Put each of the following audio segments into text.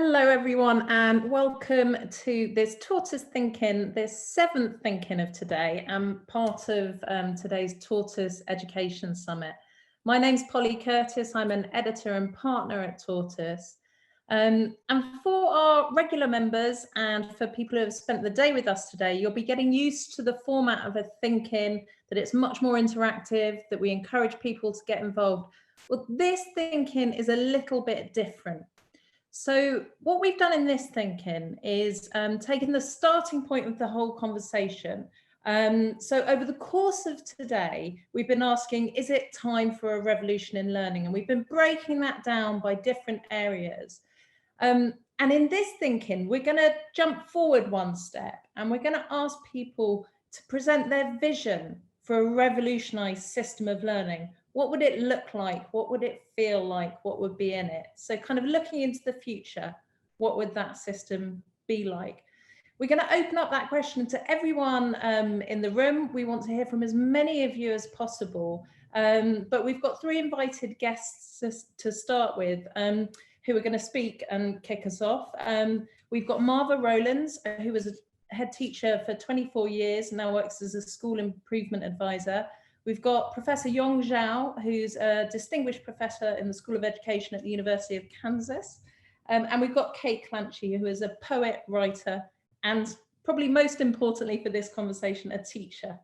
Hello everyone and welcome to this Tortoise Thinking, this 7th Thinking of today and part of today's Tortoise Education Summit. My name's Polly Curtis, I'm an editor and partner at Tortoise. And for our regular members and for people who have spent the day with us today, you'll be getting used to the format of a thinking, that it's much more interactive, that we encourage people to get involved. Well, this thinking is a little bit different. So what we've done in this thinking is taken the starting point of the whole conversation. So over the course of today, we've been asking, is it time for a revolution in learning? And we've been breaking that down by different areas. And in this thinking, we're going to jump forward one step and we're going to ask people to present their vision for a revolutionized system of learning. What would it look like? What would it feel like? What would be in it? So kind of looking into the future, what would that system be like? We're going to open up that question to everyone in the room. We want to hear from as many of you as possible. But we've got 3 invited guests to start with who are going to speak and kick us off. We've got Marva Rowlands, who was a head teacher for 24 years and now works as a school improvement advisor. We've got Professor Yong Zhao, who's a distinguished professor in the School of Education at the University of Kansas. And we've got Clancy, who is a poet, writer, and probably most importantly for this conversation, a teacher.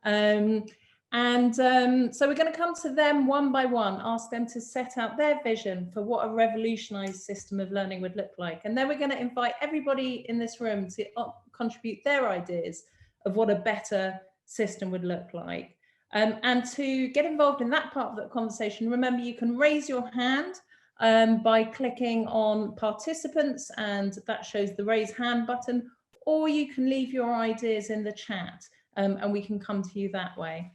So we're going to come to them one by one, ask them to set out their vision for what a revolutionized system of learning would look like. And then we're going to invite everybody in this room to contribute their ideas of what a better system would look like. And to get involved in that part of the conversation, remember you can raise your hand by clicking on participants, and that shows the raise hand button, or you can leave your ideas in the chat and we can come to you that way.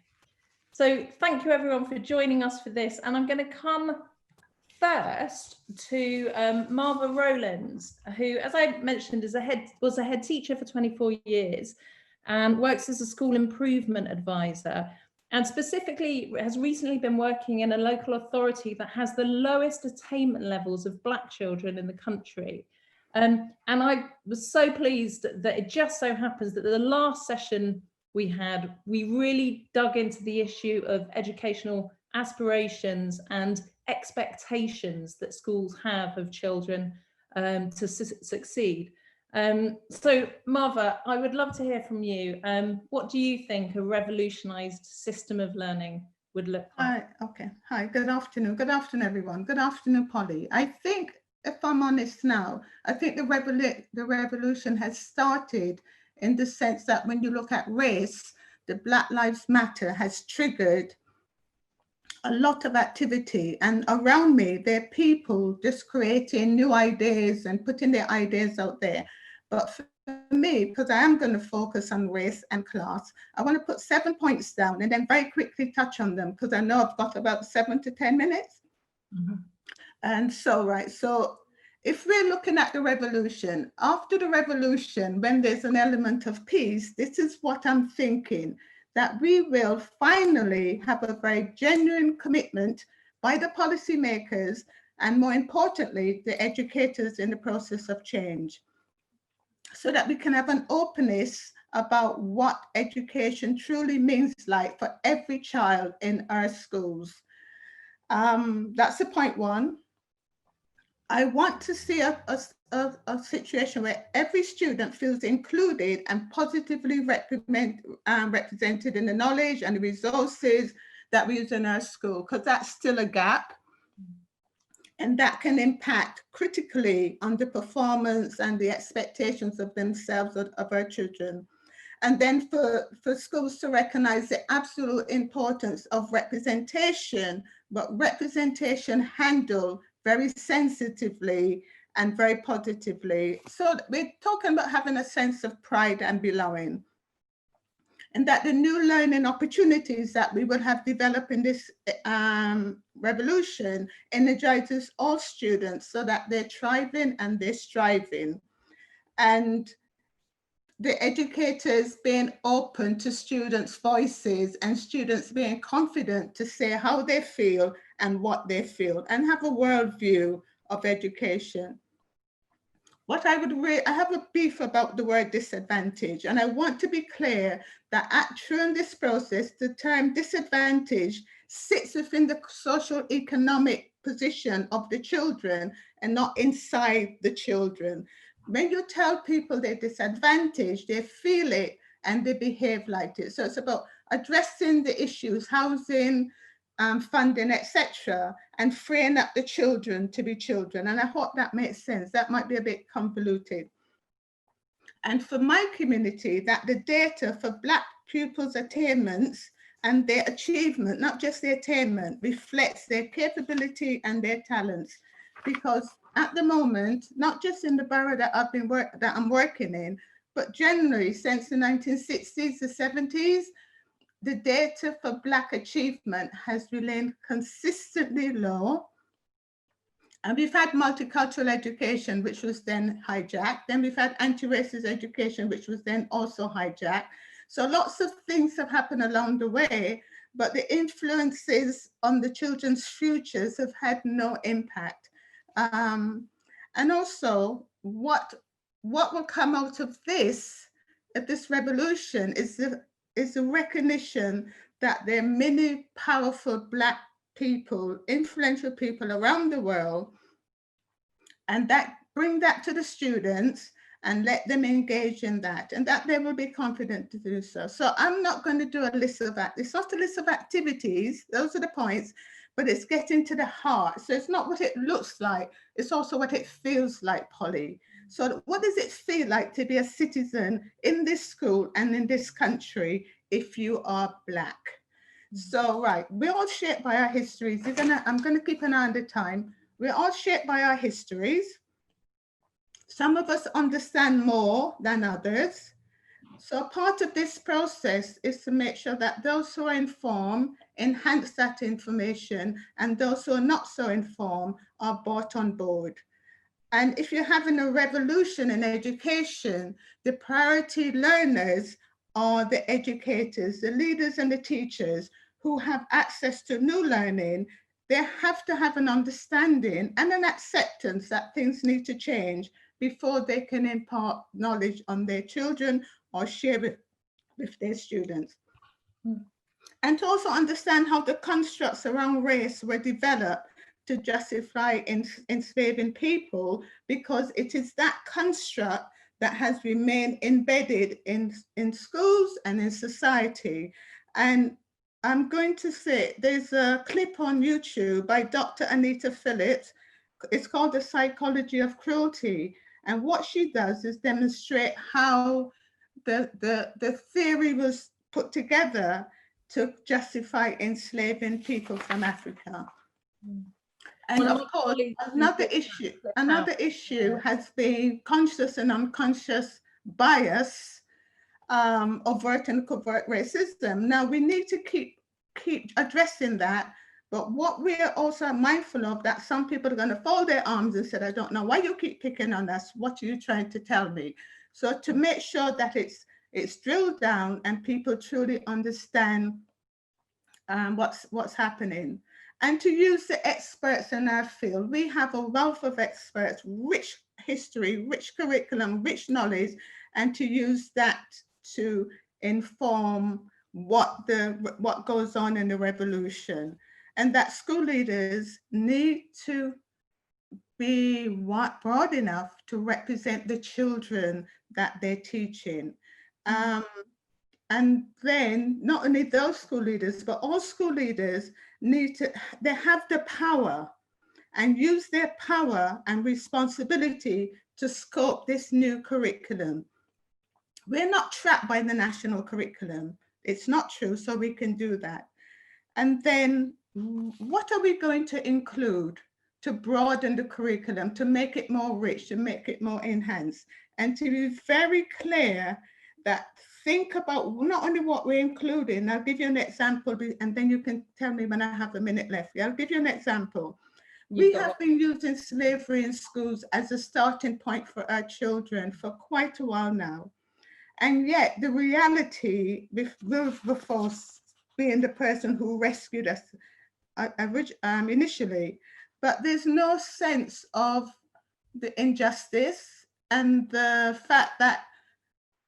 So thank you everyone for joining us for this. And I'm going to come first to Marva Rowlands, who, as I mentioned, was a head teacher for 24 years and works as a school improvement advisor. And specifically has recently been working in a local authority that has the lowest attainment levels of Black children in the country. And I was so pleased that it just so happens that the last session we had, we really dug into the issue of educational aspirations and expectations that schools have of children to succeed. So Marva, I would love to hear from you. What do you think a revolutionized system of learning would look like? Hi, good afternoon. Good afternoon, everyone. Good afternoon, Polly. I think, if I'm honest now, I think the revolution has started in the sense that when you look at race, the Black Lives Matter has triggered a lot of activity, and around me there are people just creating new ideas and putting their ideas out there. But for me, because I am going to focus on race and class, I want to put 7 points down and then very quickly touch on them, because I know I've got about 7 to 10 minutes. And so if we're looking at the revolution, after the revolution, when there's an element of peace, this is what I'm thinking, that we will finally have a very genuine commitment by the policymakers and, more importantly, the educators in the process of change, so that we can have an openness about what education truly means like for every child in our schools. That's the point 1. I want to see a situation where every student feels included and positively represented in the knowledge and the resources that we use in our school, because that's still a gap. And that can impact critically on the performance and the expectations of themselves, of our children. And then for schools to recognize the absolute importance of representation, but representation handled very sensitively and very positively. So we're talking about having a sense of pride and belonging, and that the new learning opportunities that we will have developed in this revolution energizes all students so that they're thriving and they're striving. And the educators being open to students' voices and students being confident to say how they feel and what they feel and have a worldview of education. what I have a beef about the word disadvantage, and I want to be clear that during this process, the term disadvantage sits within the social economic position of the children and not inside the children. When you tell people they're disadvantaged, they feel it and they behave like it. So it's about addressing the issues, housing, funding, etc., and freeing up the children to be children. And I hope that makes sense. That might be a bit convoluted. And for my community, that the data for Black pupils' attainments and their achievement, not just their attainment, reflects their capability and their talents. Because at the moment, not just in the borough that I'm working in, but generally since the 1960s, the 70s, the data for Black achievement has remained consistently low. And we've had multicultural education, which was then hijacked. Then we've had anti-racist education, which was then also hijacked. So lots of things have happened along the way, but the influences on the children's futures have had no impact. And also, what will come out of this revolution is the recognition that there are many powerful Black people, influential people around the world, and that bring that to the students and let them engage in that, and that they will be confident to do so. So I'm not going to do a list of that. It's not a list of activities, those are the points, but it's getting to the heart. So it's not what it looks like, it's also what it feels like, Polly. So what does it feel like to be a citizen in this school and in this country if you are Black? So, right, we're all shaped by our histories. I'm gonna keep an eye on the time. We're all shaped by our histories. Some of us understand more than others. So part of this process is to make sure that those who are informed enhance that information, and those who are not so informed are brought on board. And if you're having a revolution in education, the priority learners are the educators, the leaders and the teachers who have access to new learning. They have to have an understanding and an acceptance that things need to change before they can impart knowledge on their children or share it with their students. And to also understand how the constructs around race were developed to justify enslaving people, because it is that construct that has remained embedded in schools and in society. And I'm going to say, there's a clip on YouTube by Dr. Anita Phillips. It's called The Psychology of Cruelty. And what she does is demonstrate how the theory was put together to justify enslaving people from Africa. And of course, another issue has been conscious and unconscious bias, overt and covert racism. Now we need to keep addressing that, but what we are also mindful of, that some people are going to fold their arms and say, I don't know why you keep picking on us. What are you trying to tell me? So to make sure that it's drilled down and people truly understand what's happening. And to use the experts in our field. We have a wealth of experts, rich history, rich curriculum, rich knowledge, and to use that to inform what goes on in the revolution. And that school leaders need to be broad enough to represent the children that they're teaching. And then not only those school leaders, but all school leaders they have the power and use their power and responsibility to scope this new curriculum. We're not trapped by the national curriculum. It's not true, so we can do that. And then what are we going to include to broaden the curriculum, to make it more rich, to make it more enhanced, and to be very clear that think about not only what we're including. I'll give you an example, and then you can tell me when I have a minute left. I'll give you an example. We have been using slavery in schools as a starting point for our children for quite a while now. And yet the reality, with Wilberforce being the person who rescued us initially, but there's no sense of the injustice and the fact that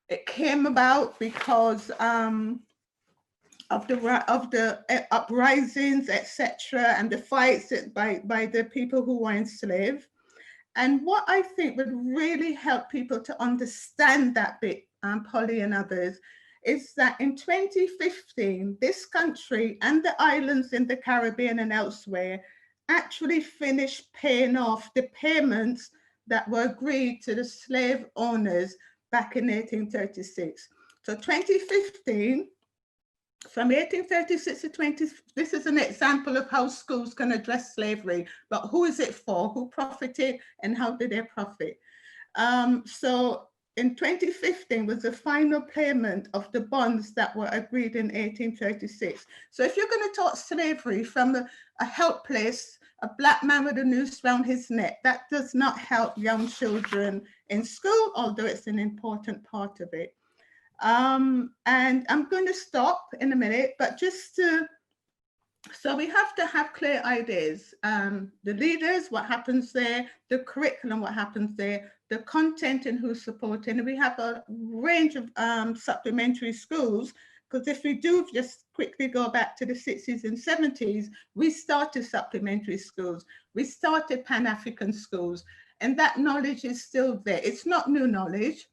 it came about because of the uprisings, etc., and the fights by the people who were enslaved. And what I think would really help people to understand that bit, Polly and others, is that in 2015, this country and the islands in the Caribbean and elsewhere actually finished paying off the payments that were agreed to the slave owners back in 1836. So 2015, from 1836 to 20, this is an example of how schools can address slavery, but who is it for? Who profited and how did they profit? So in 2015 was the final payment of the bonds that were agreed in 1836. So if you're going to talk slavery from a helpless, a black man with a noose around his neck, that does not help young children in school, although it's an important part of it. And I'm going to stop in a minute, but just to, so we have to have clear ideas. The leaders, what happens there, the curriculum, what happens there, the content and who's supporting. And we have a range of supplementary schools, because if we do just quickly go back to the 60s and 70s, we started supplementary schools. We started Pan-African schools, and that knowledge is still there. It's not new knowledge.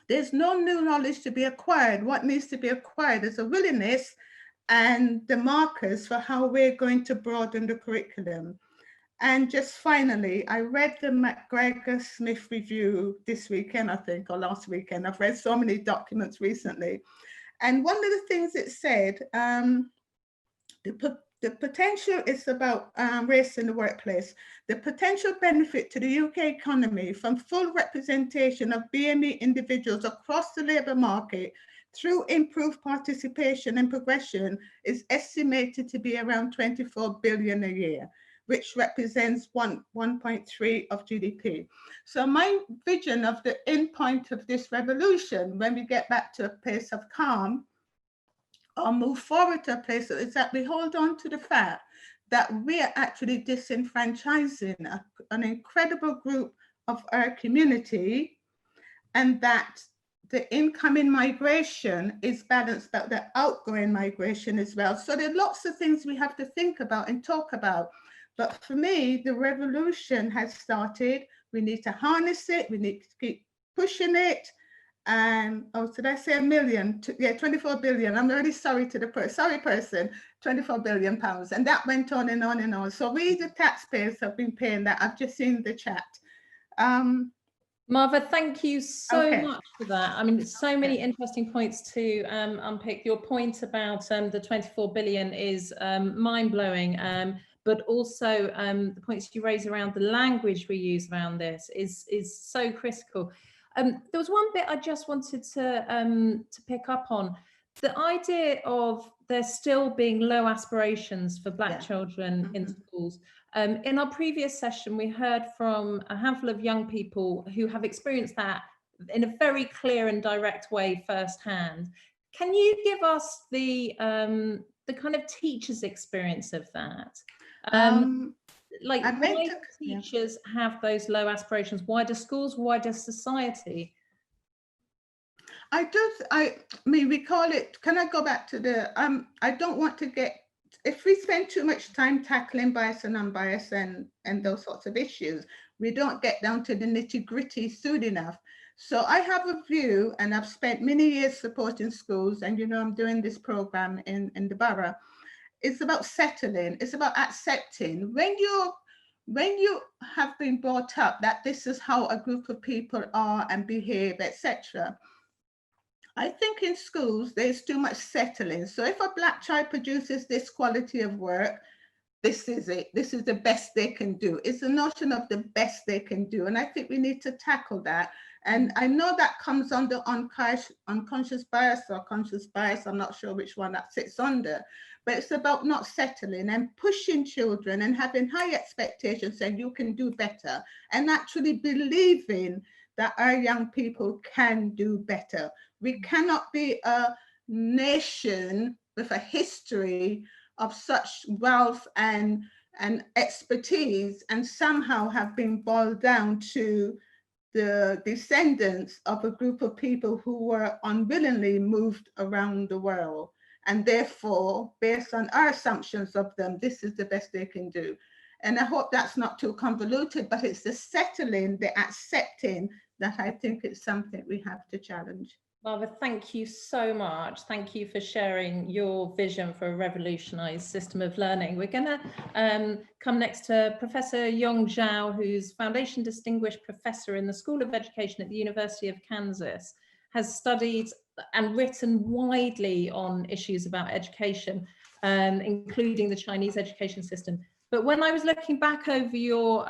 There's no new knowledge to be acquired. What needs to be acquired is a willingness and the markers for how we're going to broaden the curriculum. And just finally, I read the McGregor Smith review this weekend, I think, or last weekend. I've read so many documents recently. And one of the things it said, the potential is about race in the workplace. The potential benefit to the UK economy from full representation of BME individuals across the labour market through improved participation and progression is estimated to be around 24 billion a year, which represents 1.3 of GDP. So my vision of the end point of this revolution, when we get back to a place of calm, or move forward to a place, is that we hold on to the fact that we are actually disenfranchising an incredible group of our community, and that the incoming migration is balanced by the outgoing migration as well. So there are lots of things we have to think about and talk about. But for me, the revolution has started. We need to harness it. We need to keep pushing it. And oh, did I say a million? Yeah, 24 billion. I'm really sorry to the person, 24 billion pounds. And that went on and on and on. So we, the taxpayers, have been paying that. I've just seen the chat. Marva, thank you so much for that. I mean, so many interesting points to unpick. Your point about the 24 billion is mind-blowing, but also the points you raise around the language we use around this is so critical. There was one bit I just wanted to pick up on. The idea of there still being low aspirations for Black children in schools. In our previous session, we heard from a handful of young people who have experienced that in a very clear and direct way firsthand. Can you give us the kind of teacher's experience of that? Like, why do teachers have those low aspirations? Why do schools? Why does society? I mean, we call it, can I go back to the, I don't want to get, if we spend too much time tackling bias and unbiased and those sorts of issues, we don't get down to the nitty gritty soon enough. So I have a view, and I've spent many years supporting schools, and you know, I'm doing this program in the borough. It's about settling, it's about accepting. When you have been brought up that this is how a group of people are and behave, etc. I think in schools, there's too much settling. So if a Black child produces this quality of work, this is it. This is the best they can do. It's the notion of the best they can do. And I think we need to tackle that. And I know that comes under unconscious bias or conscious bias. I'm not sure which one that sits under. But it's about not settling and pushing children and having high expectations, saying you can do better, and actually believing that our young people can do better. We cannot be a nation with a history of such wealth and expertise and somehow have been boiled down to the descendants of a group of people who were unwillingly moved around the world. And therefore, based on our assumptions of them, this is the best they can do. And I hope that's not too convoluted, but it's the settling, the accepting, that I think it's something we have to challenge. Barbara, thank you so much. Thank you for sharing your vision for a revolutionized system of learning. We're going to come next to Professor Yong Zhao, who's Foundation Distinguished Professor in the School of Education at the University of Kansas, has studied and written widely on issues about education, including the Chinese education system. But when I was looking back over your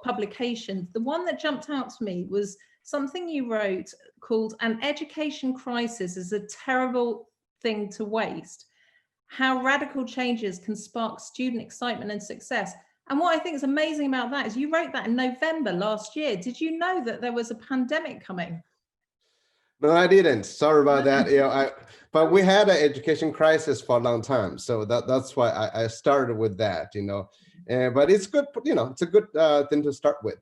publications, the one that jumped out to me was something you wrote called "An Education Crisis is a Terrible Thing to Waste: How Radical Changes Can Spark Student Excitement and Success." And what I think is amazing about that is you wrote that in November last year. Did you know that there was a pandemic coming? No, I didn't. Sorry about that. But we had an education crisis for a long time, so that's why I started with that. But it's good. It's a good thing to start with.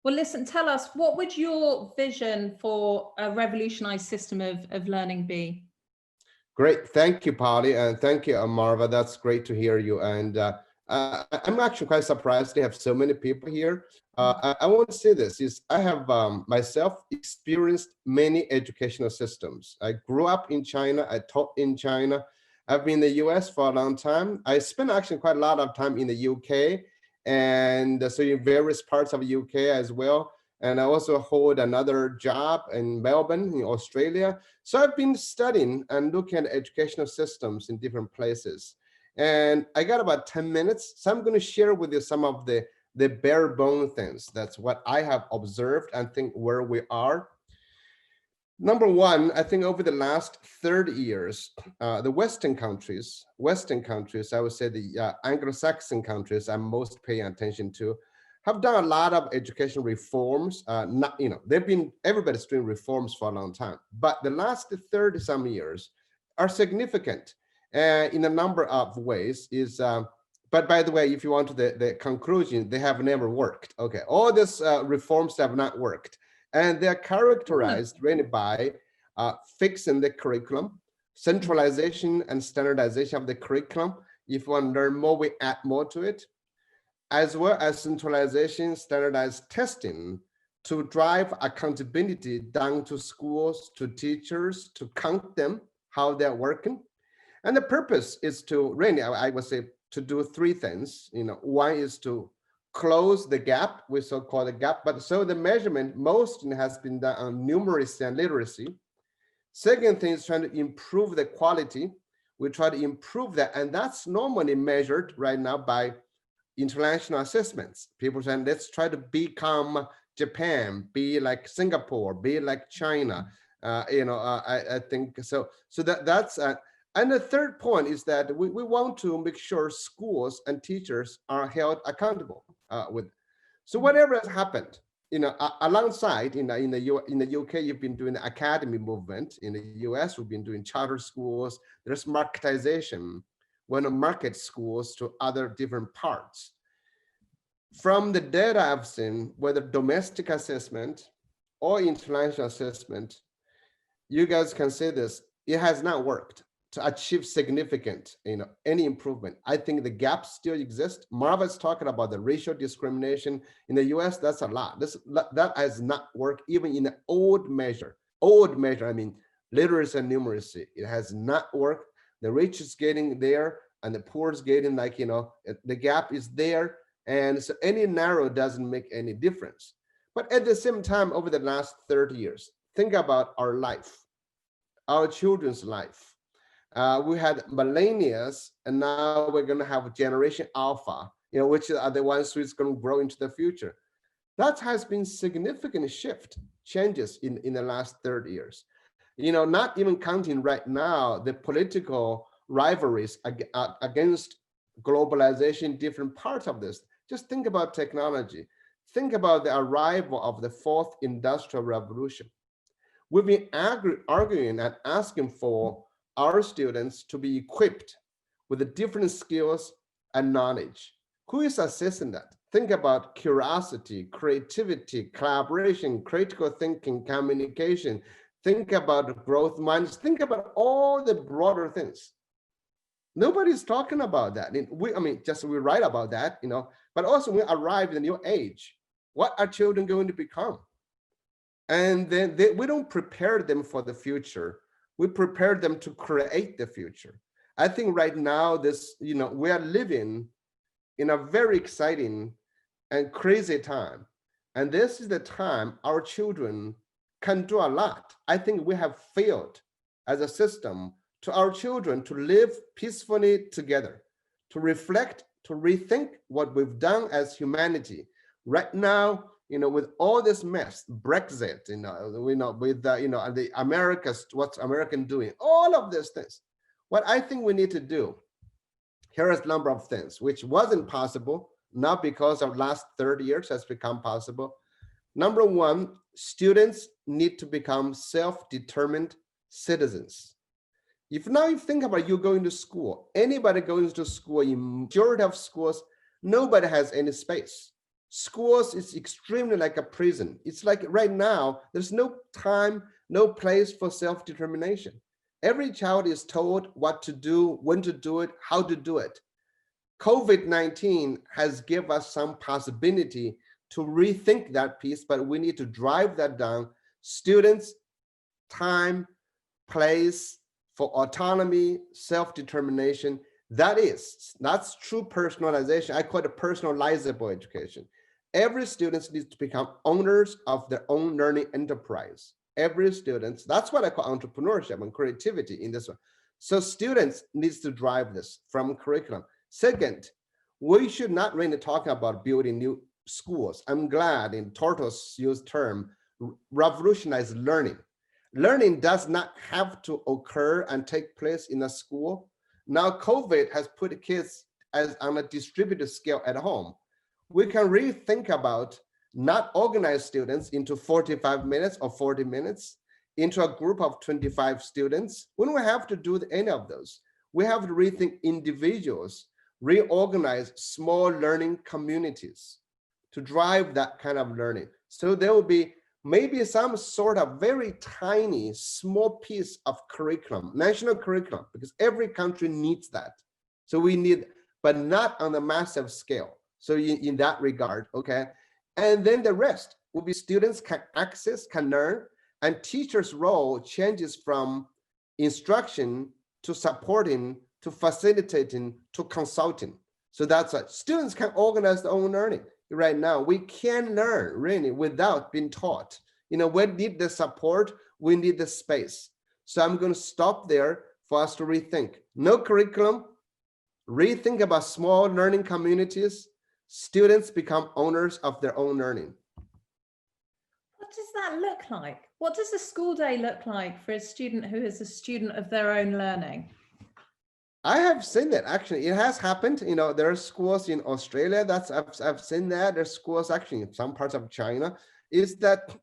Well, listen, tell us, what would your vision for a revolutionized system of learning be? Great. Thank you, Polly. And thank you, Marva. That's great to hear you. And I'm actually quite surprised to have so many people here. I want to say this is I have myself experienced many educational systems. I grew up in China. I taught in China. I've been in the US for a long time. I spent actually quite a lot of time in the UK, and so in various parts of the UK as well. And I also hold another job in Melbourne, in Australia. So I've been studying and looking at educational systems in different places. And I got about 10 minutes. So I'm going to share with you some of the bare bone things. That's what I have observed and think where we are. Number one, I think over the last 30 years, the Western countries, I would say the Anglo-Saxon countries I'm most paying attention to, have done a lot of education reforms. Everybody's doing reforms for a long time, but the last 30 some years are significant in a number of ways. But by the way, if you want to the conclusion, they have never worked. Okay, all these reforms have not worked. And they're characterized really by fixing the curriculum, centralization and standardization of the curriculum. If you want to learn more, we add more to it, as well as centralization, standardized testing to drive accountability down to schools, to teachers, to count them, how they're working. And the purpose is to really, I would say, to do three things. One is to close the gap, we so-called the gap, but so the measurement mostly has been done on numeracy and literacy. Second thing is trying to improve the quality. We try to improve that, and that's normally measured right now by international assessments. People saying, let's try to become Japan, be like Singapore, be like China. I think so. So that's and the third point is that we want to make sure schools and teachers are held accountable with. So whatever has happened, alongside in the UK, you've been doing the academy movement. In the US, we've been doing charter schools. There's marketization, when to market schools to other different parts. From the data I've seen, whether domestic assessment or international assessment, you guys can say this, it has not worked to achieve significant, any improvement. I think the gaps still exist. Marva's talking about the racial discrimination in the US. That's a lot. That has not worked even in the old measure. I mean, literacy and numeracy. It has not worked. The rich is getting there, and the poor is getting the gap is there, and so any narrow doesn't make any difference. But at the same time, over the last 30 years, think about our life, our children's life. We had millennia, and now we're going to have generation alpha, which are the ones who's going to grow into the future. That has been significant changes in the last 30 years. Not even counting right now the political rivalries against globalization, different parts of this. Just think about technology. Think about the arrival of the fourth industrial revolution. We've been arguing and asking for our students to be equipped with the different skills and knowledge. Who is assessing that? Think about curiosity, creativity, collaboration, critical thinking, communication. Think about growth minds. Think about all the broader things. Nobody's talking about that. We write about that, but also when we arrive in a new age, what are children going to become? And then we don't prepare them for the future. We prepare them to create the future. I think right now, we are living in a very exciting and crazy time. And this is the time our children can do a lot. I think we have failed as a system to our children to live peacefully together, to reflect, to rethink what we've done as humanity. Right now, with all this mess, Brexit, with the Americas, what's American doing, all of these things. What I think we need to do, here is a number of things which wasn't possible, not because of last 30 years has become possible. Number one, students need to become self-determined citizens. If now you think about you going to school, anybody going to school, in majority of schools, nobody has any space. Schools is extremely like a prison. It's like right now, there's no time, no place for self-determination. Every child is told what to do, when to do it, how to do it. COVID-19 has given us some possibility to rethink that piece, but we need to drive that down. Students, time, place for autonomy, self-determination. That's true personalization. I call it personalizable education. Every student needs to become owners of their own learning enterprise. Every student, that's what I call entrepreneurship and creativity in this one. So students needs to drive this from curriculum. Second, we should not really talk about building new schools. I'm glad in Torto's used term, revolutionized learning. Learning does not have to occur and take place in a school. Now COVID has put kids as on a distributed scale at home. We can really think about not organize students into 45 minutes or 40 minutes into a group of 25 students. We don't have to do any of those. We have to rethink individuals, reorganize small learning communities to drive that kind of learning. So there will be maybe some sort of very tiny, small piece of curriculum, national curriculum, because every country needs that. So we need, but not on a massive scale. So in that regard, okay. And then the rest will be students can access, can learn, and teachers' role changes from instruction to supporting, to facilitating, to consulting. So that's it. Students can organize their own learning. Right now, we can learn really without being taught. We need the support, we need the space. So I'm going to stop there for us to rethink. No curriculum, rethink about small learning communities. Students become owners of their own learning. What does that look like? What does a school day look like for a student who is a student of their own learning? I have seen that actually. It has happened. There are schools in Australia I've seen that. There's schools actually in some parts of China. Is that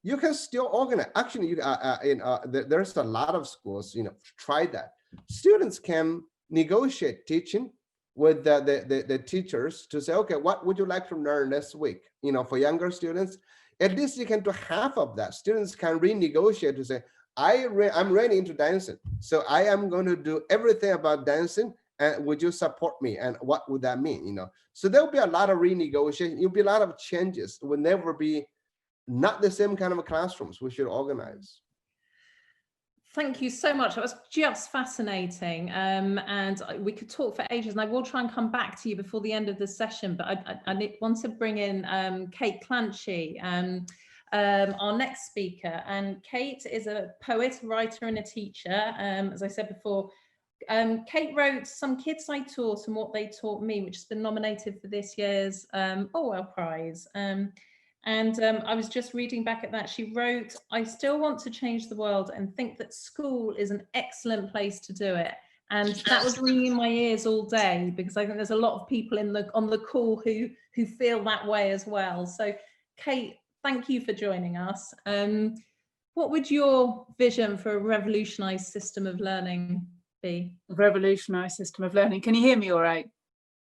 you can still organize. Actually, there's a lot of schools. Try that. Students can negotiate teaching with the teachers to say, okay, what would you like to learn this week? For younger students, at least you can do half of that. Students can renegotiate to say, I'm really into dancing, so I am going to do everything about dancing, and would you support me? And what would that mean? So there'll be a lot of renegotiation. There'll be a lot of changes. It will never be not the same kind of classrooms we should organize. Thank you so much. That was just fascinating. And we could talk for ages, and I will try and come back to you before the end of the session, but I want to bring in Kate Clancy, our next speaker. And Kate is a poet, writer, and a teacher. As I said before, Kate wrote Some Kids I Taught and What They Taught Me, which has been nominated for this year's Orwell Prize. I was just reading back at that. She wrote, I still want to change the world and think that school is an excellent place to do it. And that was ringing in my ears all day, because I think there's a lot of people on the call who feel that way as well. So Kate, thank you for joining us. What would your vision for a revolutionised system of learning be? A revolutionised system of learning. Can you hear me all right?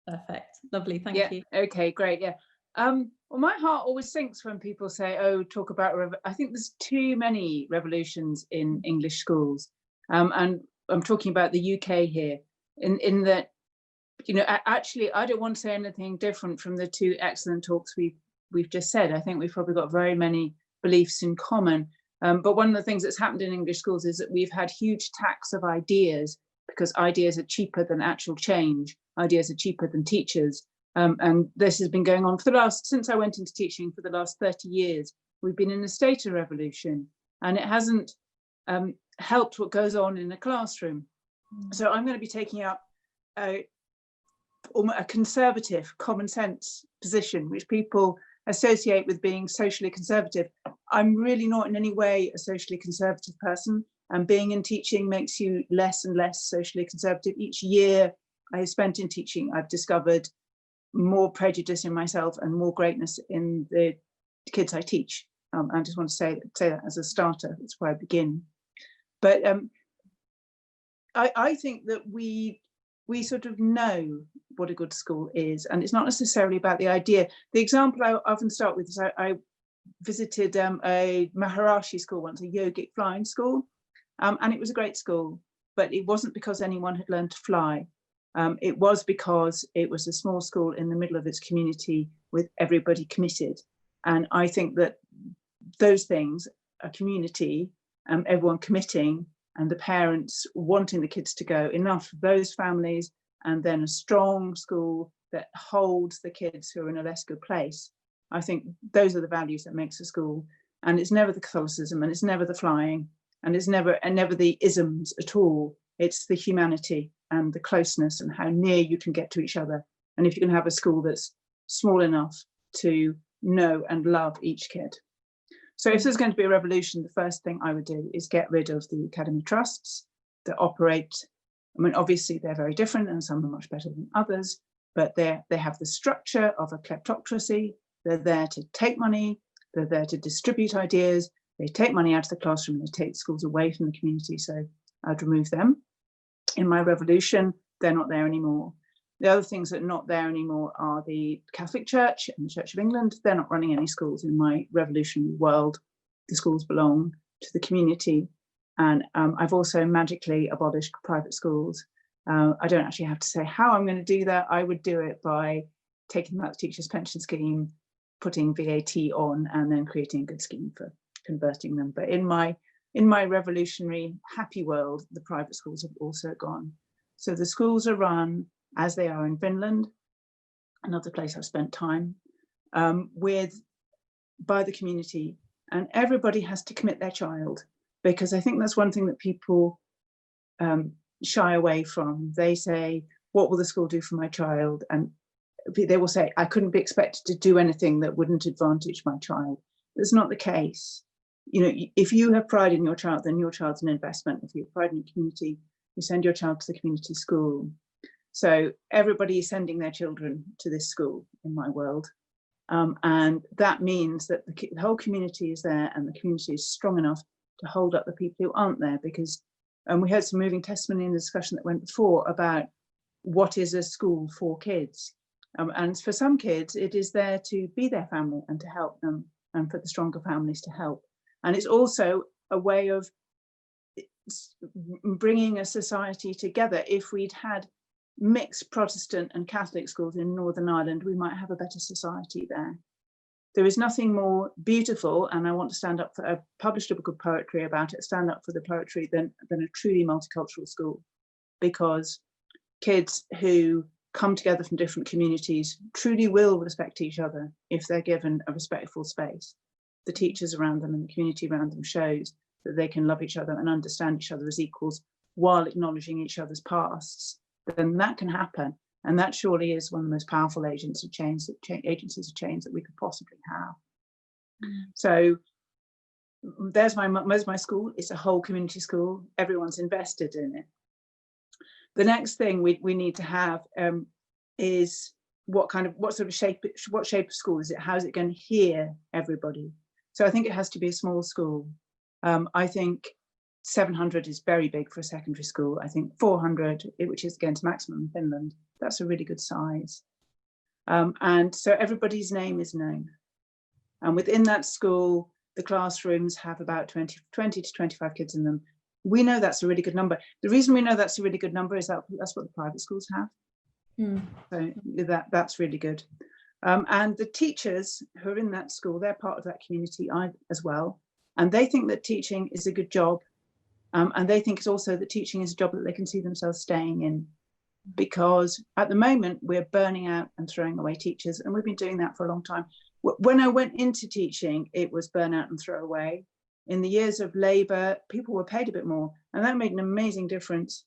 Perfect. Lovely. Thank you. Okay, great. Yeah. Well, my heart always sinks when people say, oh, talk about, I think there's too many revolutions in English schools. And I'm talking about the UK here, in that, you know, actually, I don't want to say anything different from the two excellent talks we've just said. I think we've probably got very many beliefs in common. But one of the things that's happened in English schools is that we've had huge tax of ideas, because ideas are cheaper than actual change. Ideas are cheaper than teachers. And this has been going on for since I went into teaching, for the last 30 years. We've been in a state of revolution, and it hasn't helped what goes on in the classroom. So I'm going to be taking up a conservative, common sense position, which people associate with being socially conservative. I'm really not in any way a socially conservative person, and being in teaching makes you less and less socially conservative. Each year I have spent in teaching, I've discovered more prejudice in myself and more greatness in the kids I teach. I just want to say that as a starter. That's where I begin. But I think that we sort of know what a good school is, and it's not necessarily about the idea. The example I often start with is I visited a Maharishi school once, a yogic flying school, and it was a great school, but it wasn't because anyone had learned to fly. It was because it was a small school in the middle of its community with everybody committed. And I think that those things, a community, everyone committing, and the parents wanting the kids to go, enough of those families, and then a strong school that holds the kids who are in a less good place. I think those are the values that makes a school. And it's never the Catholicism, and it's never the flying, and it's never the isms at all. It's the humanity and the closeness and how near you can get to each other. And if you can have a school that's small enough to know and love each kid. So if there's going to be a revolution, the first thing I would do is get rid of the academy trusts that operate. I mean, obviously they're very different, and some are much better than others, but they have the structure of a kleptocracy. They're there to take money, they're there to distribute ideas, they take money out of the classroom, they take schools away from the community. So I'd remove them. In my revolution, they're not there anymore. The other things that are not there anymore are the Catholic Church and the Church of England. They're not running any schools in my revolutionary world. The schools belong to the community. And I've also magically abolished private schools. I don't actually have to say how I'm going to do that. I would do it by taking them out of the teachers' pension scheme, putting VAT on, and then creating a good scheme for converting them. But in my revolutionary happy world, the private schools have also gone. So the schools are run as they are in Finland, another place I've spent time, by the community, and everybody has to commit their child, because I think that's one thing that people shy away from. They say, what will the school do for my child? And they will say, I couldn't be expected to do anything that wouldn't advantage my child. That's not the case. You know, if you have pride in your child, then your child's an investment. If you have pride in your community, you send your child to the community school. So everybody is sending their children to this school in my world. And that means that the whole community is there, and the community is strong enough to hold up the people who aren't there. Because we heard some moving testimony in the discussion that went before about what is a school for kids. And for some kids, it is there to be their family and to help them, and for the stronger families to help. And it's also a way of bringing a society together. If we'd had mixed Protestant and Catholic schools in Northern Ireland, we might have a better society there. There is nothing more beautiful, and I want to stand up for, I published a book of poetry about it, stand up for the poetry than a truly multicultural school, because kids who come together from different communities truly will respect each other if they're given a respectful space. The teachers around them and the community around them shows that they can love each other and understand each other as equals while acknowledging each other's pasts. Then that can happen, and that surely is one of the most powerful agencies of change that we could possibly have. So there's my school. It's a whole community school. Everyone's invested in it. The next thing we need to have is what shape of school is it? How is it going to hear everybody? So I think it has to be a small school. I think 700 is very big for a secondary school. I think 400, which is against maximum in Finland, that's a really good size. And so everybody's name is known. And within that school, the classrooms have about 20 to 25 kids in them. We know that's a really good number. The reason we know that's a really good number is that that's what the private schools have. So that's really good. And the teachers who are in that school, they're part of that community as well. And they think that teaching is a good job. And they think it's also that teaching is a job that they can see themselves staying in. Because at the moment, we're burning out and throwing away teachers. And we've been doing that for a long time. When I went into teaching, it was burn out and throw away. In the years of Labour, people were paid a bit more. And that made an amazing difference.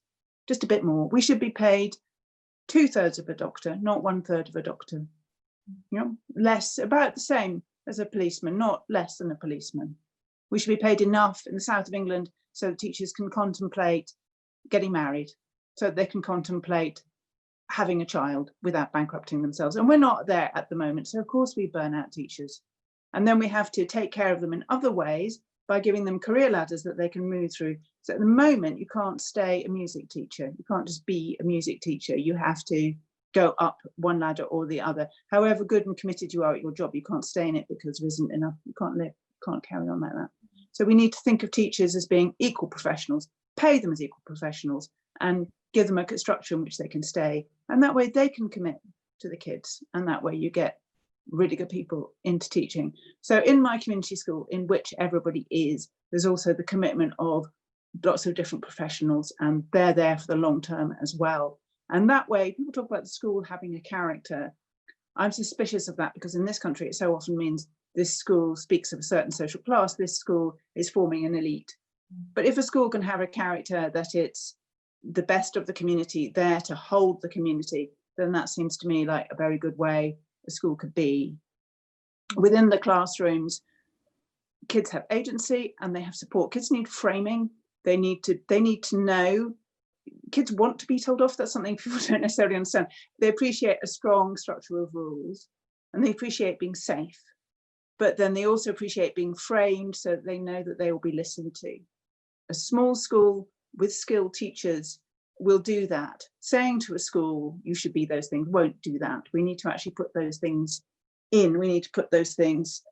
Just a bit more. We should be paid 2/3 of a doctor, not 1/3 of a doctor. You know, less, about the same as a policeman, not less than a policeman. We should be paid enough in the south of England so that teachers can contemplate getting married, so that they can contemplate having a child without bankrupting themselves. And we're not there at the moment. So of course we burn out teachers. And then we have to take care of them in other ways by giving them career ladders that they can move through. So at the moment, you can't stay a music teacher. You can't just be a music teacher. You have to go up one ladder or the other. However good and committed you are at your job, you can't stay in it because there isn't enough. You can't live, you can't carry on like that. So we need to think of teachers as being equal professionals, pay them as equal professionals, and give them a structure in which they can stay. And that way they can commit to the kids. And that way you get really good people into teaching. So in my community school, in which everybody is, there's also the commitment of lots of different professionals, and they're there for the long term as well. And that way, people talk about the school having a character. I'm suspicious of that because in this country, it so often means this school speaks of a certain social class, this school is forming an elite. But if a school can have a character that it's the best of the community there to hold the community, then that seems to me like a very good way a school could be. Within the classrooms, kids have agency and they have support. Kids need framing. They need to know. Kids want to be told off. That's something people don't necessarily understand. They appreciate a strong structure of rules and they appreciate being safe, but then they also appreciate being framed so that they know that they will be listened to. A small school with skilled teachers will do that. Saying to a school, you should be those things, won't do that. We need to actually put those things in. We need to put those things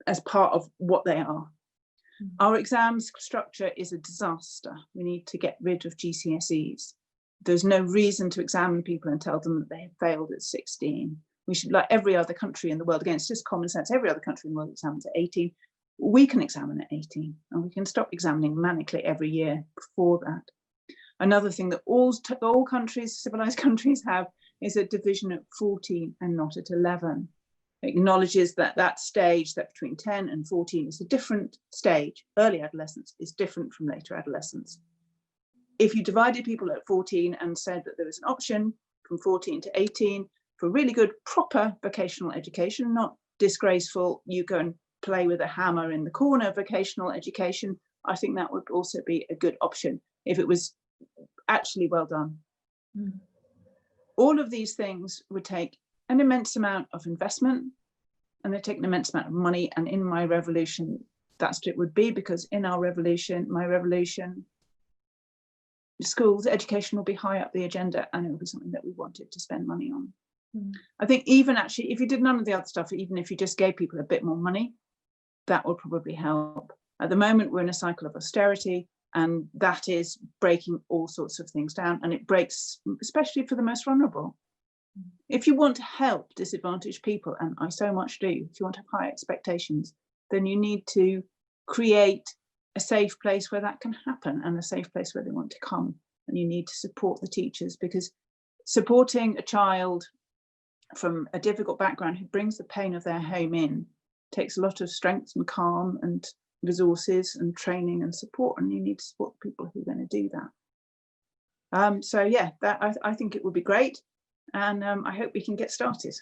as part of what they are. Our exams structure is a disaster. We need to get rid of GCSEs. There's no reason to examine people and tell them that they have failed at 16. We should, like every other country in the world, again, it's just common sense, every other country in the world examines at 18. We can examine at 18 and we can stop examining manically every year before that. Another thing that all countries, civilized countries have is a division at 14 and not at 11. It acknowledges that that stage, that between 10 and 14 is a different stage. Early adolescence is different from later adolescence. If you divided people at 14 and said that there was an option from 14 to 18 for really good, proper vocational education, not disgraceful, you go and play with a hammer in the corner vocational education, I think that would also be a good option if it was actually well done. All of these things would take an immense amount of investment and they take an immense amount of money. And in my revolution, that's what it would be, because in our revolution, my revolution, schools, education will be high up the agenda and it will be something that we wanted to spend money on. I think even actually, if you did none of the other stuff, even if you just gave people a bit more money, that would probably help. At the moment, we're in a cycle of austerity and that is breaking all sorts of things down, and it breaks, especially for the most vulnerable. If you want to help disadvantaged people, and I so much do, if you want to have high expectations, then you need to create a safe place where that can happen and a safe place where they want to come. And you need to support the teachers, because supporting a child from a difficult background who brings the pain of their home in takes a lot of strength and calm and resources and training and support, and you need to support the people who are going to do that. So yeah, that I think it would be great. And I hope we can get started.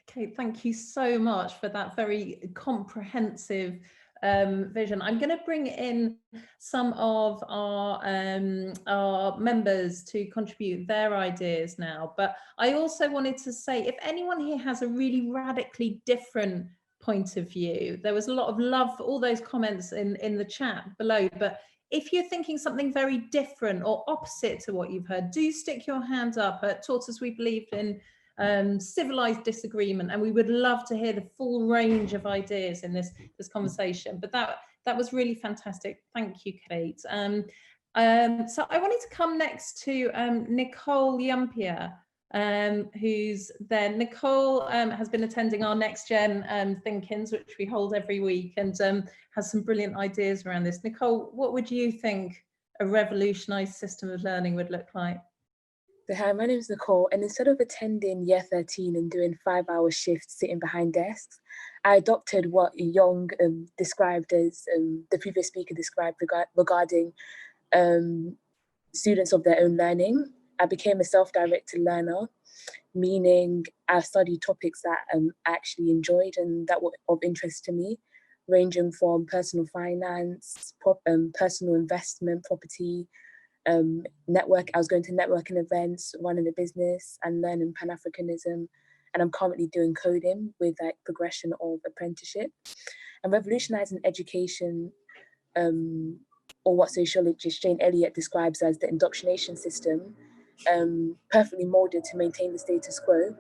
Okay, thank you so much for that very comprehensive vision. I'm going to bring in some of our members to contribute their ideas now, but I also wanted to say, if anyone here has a really radically different point of view. There was a lot of love for all those comments in the chat below, but if you're thinking something very different or opposite to what you've heard, do stick your hand up. At Tortoise, we believe in civilized disagreement, and we would love to hear the full range of ideas in this conversation. But that was really fantastic. Thank you, Kate. So I wanted to come next to Nicole Yumpia, who's there. Nicole has been attending our Next Gen ThinkIns, which we hold every week, and has some brilliant ideas around this. Nicole, what would you think a revolutionised system of learning would look like? So hi, my name is Nicole, and instead of attending year 13 and doing 5-hour shifts sitting behind desks, I adopted what Yong described as the previous speaker described regarding students of their own learning. I became a self-directed learner, meaning I studied topics that I actually enjoyed and that were of interest to me, ranging from personal finance, personal investment, property, network. I was going to networking events, running a business, and learning Pan-Africanism. And I'm currently doing coding with like progression of apprenticeship. And revolutionizing education, or what sociologist Jane Elliott describes as the indoctrination system, perfectly molded to maintain the status quo.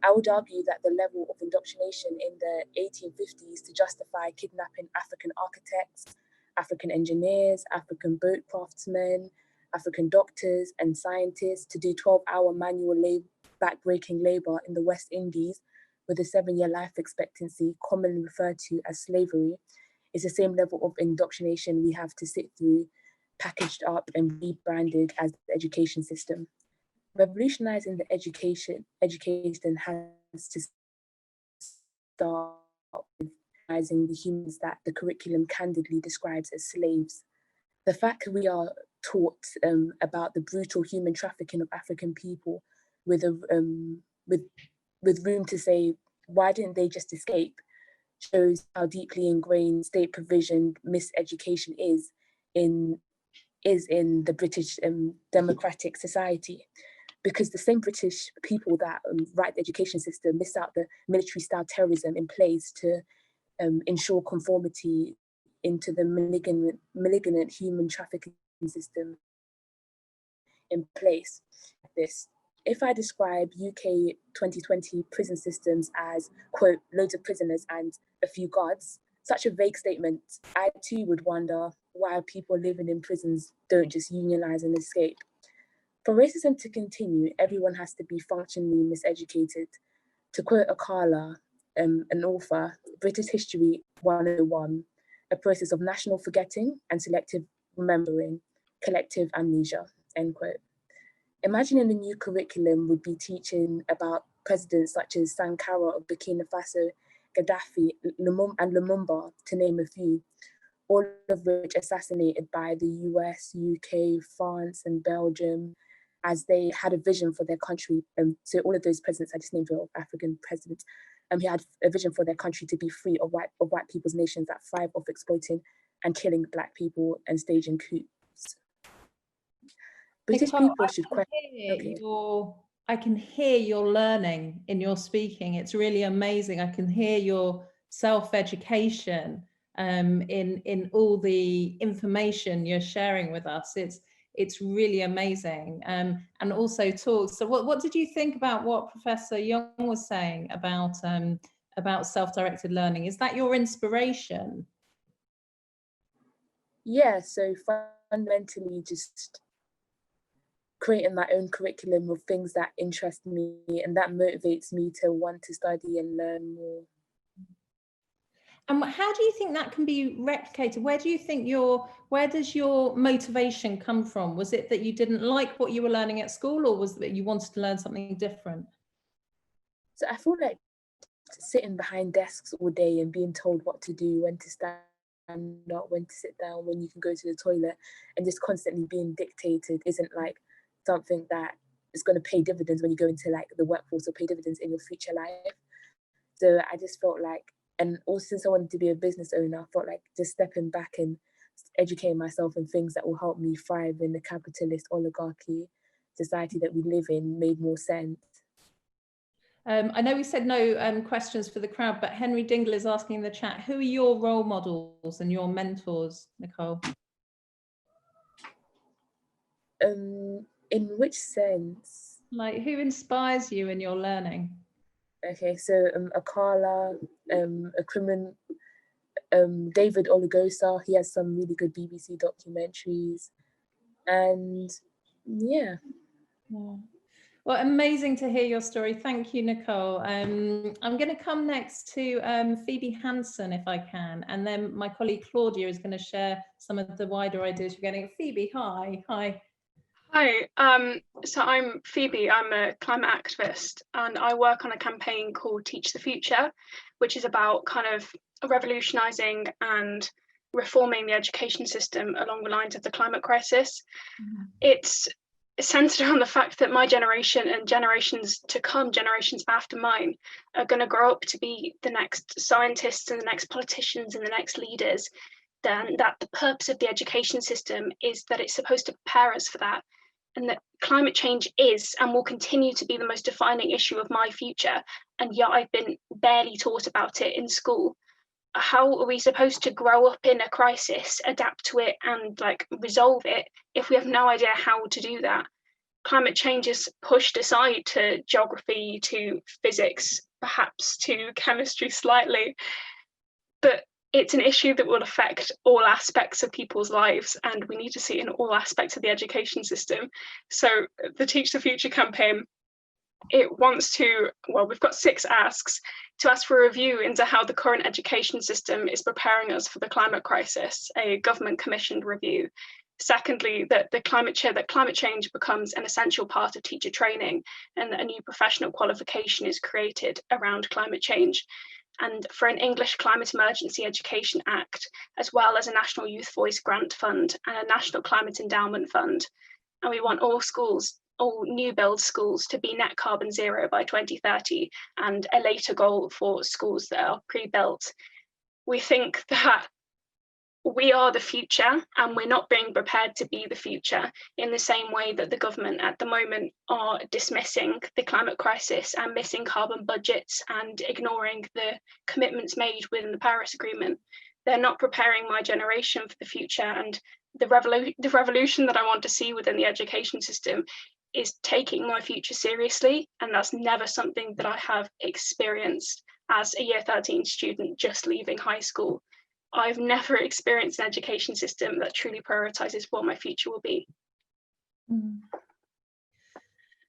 I would argue that the level of indoctrination in the 1850s to justify kidnapping African architects, African engineers, African boat craftsmen, African doctors and scientists to do 12-hour manual back-breaking labor in the West Indies with a 7-year life expectancy, commonly referred to as slavery, is the same level of indoctrination we have to sit through, packaged up and rebranded as the education system. Revolutionizing the education has to start with recognizing the humans that the curriculum candidly describes as slaves. The fact that we are taught about the brutal human trafficking of African people with room to say, why didn't they just escape, shows how deeply ingrained state provisioned miseducation is in the British democratic society. Because the same British people that write the education system miss out the military-style terrorism in place to ensure conformity into the malignant human trafficking system in place. If I describe UK 2020 prison systems as, quote, loads of prisoners and a few guards, such a vague statement, I too would wonder why people living in prisons don't just unionize and escape. For racism to continue, everyone has to be functionally miseducated. To quote Akala, an author, British History 101, a process of national forgetting and selective remembering, collective amnesia, end quote. Imagining the new curriculum would be teaching about presidents such as Sankara of Burkina Faso, Gaddafi, and Lumumba, to name a few, all of which assassinated by the US, UK, France, and Belgium, as they had a vision for their country. So all of those presidents, I just named of African presidents, who had a vision for their country to be free of white people's nations that thrive off exploiting and killing Black people and staging coups. British Nicole, people should question. I can hear your learning in your speaking. It's really amazing. I can hear your self-education in all the information you're sharing with us. It's really amazing, and also talks. So what did you think about what Professor Yong was saying about self-directed learning? Is that your inspiration? Yeah, so fundamentally just creating my own curriculum of things that interest me and that motivates me to want to study and learn more. And how do you think that can be replicated? Where does your motivation come from? Was it that you didn't like what you were learning at school, or was it that you wanted to learn something different? So I feel like sitting behind desks all day and being told what to do, when to stand up, when to sit down, when you can go to the toilet, and just constantly being dictated isn't like something that is going to pay dividends when you go into like the workforce or pay dividends in your future life. So I just felt like, and also since I wanted to be a business owner, I felt like just stepping back and educating myself in things that will help me thrive in the capitalist oligarchy society that we live in made more sense. I know we said no questions for the crowd, but Henry Dingle is asking in the chat, who are your role models and your mentors, Nicole? In which sense? Like, who inspires you in your learning? Okay, so Akala, Akriman, David Oligosa, he has some really good BBC documentaries, and yeah. Well, amazing to hear your story. Thank you, Nicole. I'm going to come next to Phoebe Hansen, if I can, and then my colleague Claudia is going to share some of the wider ideas you're getting. Phoebe, hi. Hi. Hi, so I'm Phoebe, I'm a climate activist, and I work on a campaign called Teach the Future, which is about kind of revolutionising and reforming the education system along the lines of the climate crisis. It's centred on the fact that my generation and generations to come, generations after mine, are going to grow up to be the next scientists and the next politicians and the next leaders. Then that the purpose of the education system is that it's supposed to prepare us for that, and that climate change is and will continue to be the most defining issue of my future, and yet I've been barely taught about it in school. How are we supposed to grow up in a crisis, adapt to it, and like resolve it if we have no idea how to do that? Climate change is pushed aside to geography, to physics, perhaps to chemistry slightly, but it's an issue that will affect all aspects of people's lives, and we need to see it in all aspects of the education system. So the Teach the Future campaign, it wants to, well, we've got 6 asks to ask for a review into how the current education system is preparing us for the climate crisis, a government commissioned review. Secondly, that climate change becomes an essential part of teacher training, and that a new professional qualification is created around climate change. And for an English Climate Emergency Education Act, as well as a National Youth Voice Grant Fund and a National Climate Endowment Fund. And we want all schools, all new build schools, to be net carbon zero by 2030, and a later goal for schools that are pre-built. We think that we are the future, and we're not being prepared to be the future, in the same way that the government at the moment are dismissing the climate crisis and missing carbon budgets and ignoring the commitments made within the Paris Agreement. They're not preparing my generation for the future, and the revolution that I want to see within the education system is taking my future seriously, and that's never something that I have experienced as a year 13 student just leaving high school. I've never experienced an education system that truly prioritises what my future will be.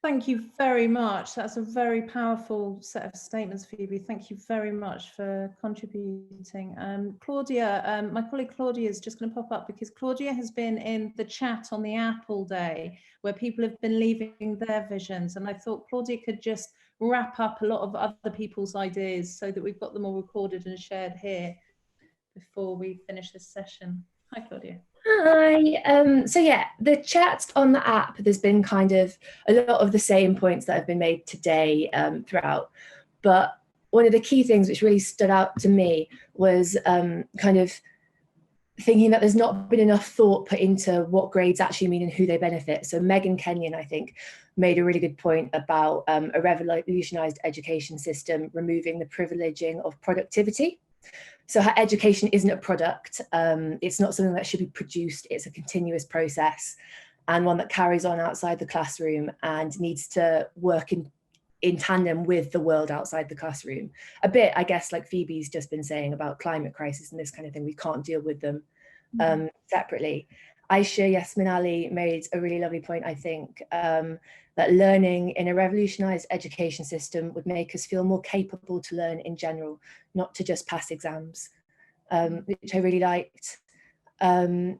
Thank you very much. That's a very powerful set of statements, Phoebe. Thank you very much for contributing. Claudia, my colleague Claudia is just going to pop up, because Claudia has been in the chat on the app all day, where people have been leaving their visions. And I thought Claudia could just wrap up a lot of other people's ideas so that we've got them all recorded and shared here before we finish this session. Hi, Claudia. Hi. So yeah, the chat on the app, there's been kind of a lot of the same points that have been made today throughout. But one of the key things which really stood out to me was kind of thinking that there's not been enough thought put into what grades actually mean and who they benefit. So Megan Kenyon, I think, made a really good point about a revolutionised education system removing the privileging of productivity. So her education isn't a product. It's not something that should be produced. It's a continuous process, and one that carries on outside the classroom and needs to work in tandem with the world outside the classroom. A bit, I guess, like Phoebe's just been saying about climate crisis and this kind of thing. We can't deal with them separately. Aisha Yasmin Ali made a really lovely point, I think, that learning in a revolutionised education system would make us feel more capable to learn in general, not to just pass exams, which I really liked. And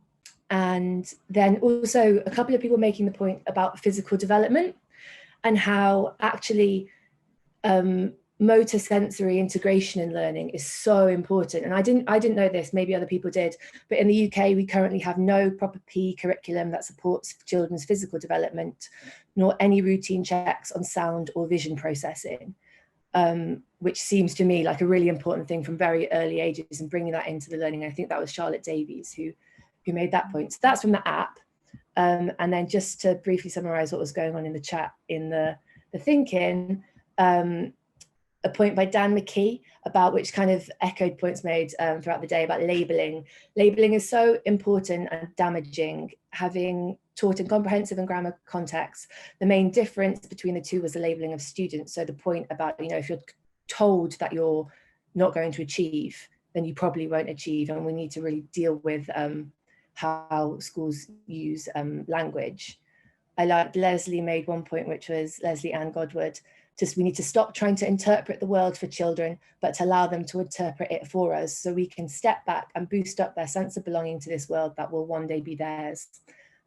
then also a couple of people making the point about physical development and how actually motor sensory integration in learning is so important. And I didn't know this, maybe other people did, but in the UK, we currently have no proper PE curriculum that supports children's physical development, nor any routine checks on sound or vision processing, which seems to me like a really important thing from very early ages, and bringing that into the learning. I think that was Charlotte Davies who made that point. So that's from the app. And then just to briefly summarize what was going on in the chat in the thinking, a point by Dan McKee about which kind of echoed points made throughout the day about labeling. Labeling is so important and damaging. Having taught in comprehensive and grammar contexts, the main difference between the two was the labeling of students. So the point about, you know, if you're told that you're not going to achieve, then you probably won't achieve. And we need to really deal with how schools use language. I liked Leslie made one point, which was Leslie Ann Godward. We need to stop trying to interpret the world for children, but to allow them to interpret it for us so we can step back and boost up their sense of belonging to this world that will one day be theirs.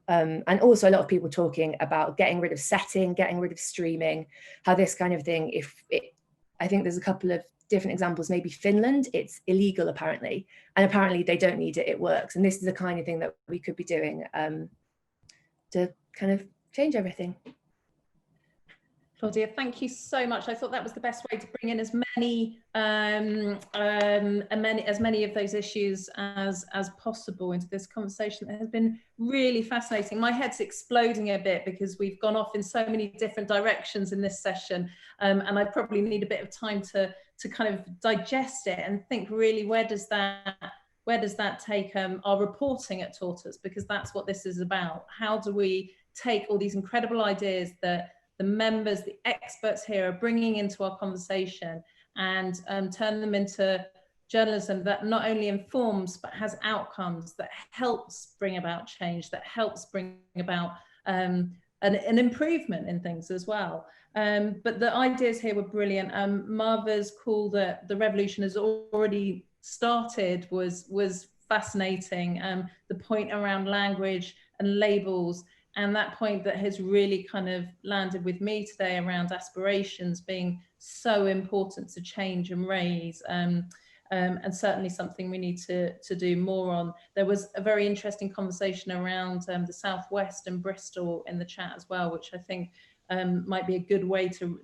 And also a lot of people talking about getting rid of setting, getting rid of streaming, how this kind of thing, I think there's a couple of different examples, maybe Finland, it's illegal apparently, and apparently they don't need it, it works. And this is the kind of thing that we could be doing to kind of change everything. Claudia, thank you so much. I thought that was the best way to bring in as many of those issues as possible into this conversation. It has been really fascinating. My head's exploding a bit because we've gone off in so many different directions in this session, and I probably need a bit of time to kind of digest it and think really where does that take our reporting at Tortoise, because that's what this is about. How do we take all these incredible ideas that the members, the experts here are bringing into our conversation and turn them into journalism that not only informs but has outcomes, that helps bring about change, that helps bring about an improvement in things as well. But the ideas here were brilliant. Marva's call that the revolution has already started was fascinating. The point around language and labels, and that point that has really kind of landed with me today around aspirations being so important to change and raise, and certainly something we need to do more on. There was a very interesting conversation around the Southwest and Bristol in the chat as well, which I think might be a good way to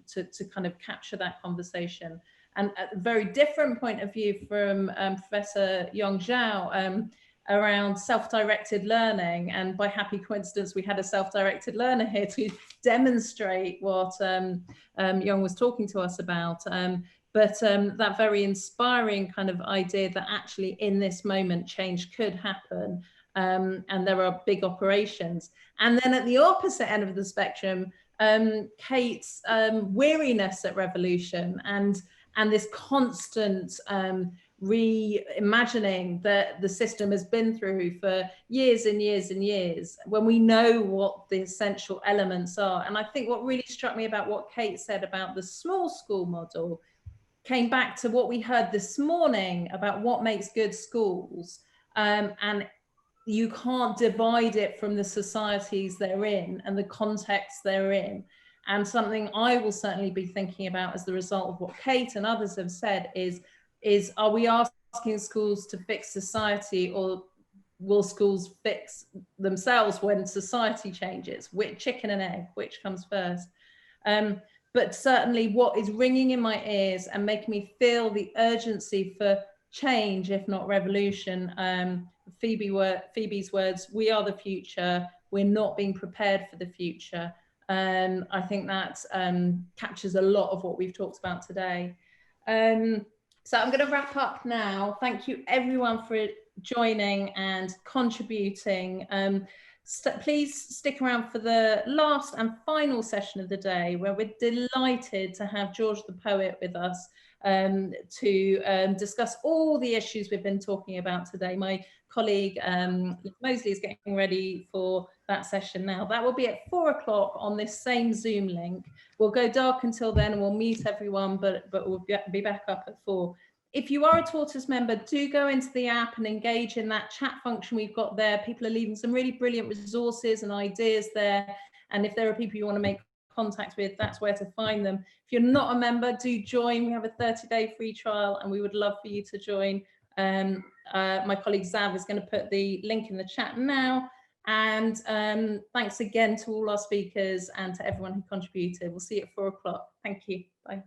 kind of capture that conversation. And a very different point of view from Professor Yong Zhao, around self-directed learning, and by happy coincidence we had a self-directed learner here to demonstrate what Yong was talking to us about, but that very inspiring kind of idea that actually in this moment change could happen, and there are big operations. And then at the opposite end of the spectrum, Kate's weariness at revolution and this constant reimagining that the system has been through for years and years and years, when we know what the essential elements are. And I think what really struck me about what Kate said about the small school model came back to what we heard this morning about what makes good schools, and you can't divide it from the societies they're in and the context they're in. And something I will certainly be thinking about as the result of what Kate and others have said is are we asking schools to fix society, or will schools fix themselves when society changes? Which chicken and egg, which comes first? But certainly what is ringing in my ears and making me feel the urgency for change, if not revolution, Phoebe's words, we are the future, we're not being prepared for the future. I think that captures a lot of what we've talked about today. So I'm going to wrap up now. Thank you everyone for joining and contributing. Please stick around for the last and final session of the day, where we're delighted to have George the poet with us to discuss all the issues we've been talking about today. My colleague Mosley is getting ready for that session now. That will be at 4 o'clock on this same Zoom link. We'll go dark until then and we'll mute everyone, but we'll be back up at 4. If you are a Tortoise member, do go into the app and engage in that chat function we've got there. People are leaving some really brilliant resources and ideas there. And if there are people you want to make contact with, that's where to find them. If you're not a member, do join. We have a 30-day free trial and we would love for you to join. My colleague Zav is going to put the link in the chat now. And thanks again to all our speakers and to everyone who contributed. We'll see you at 4 o'clock. Thank you. Bye.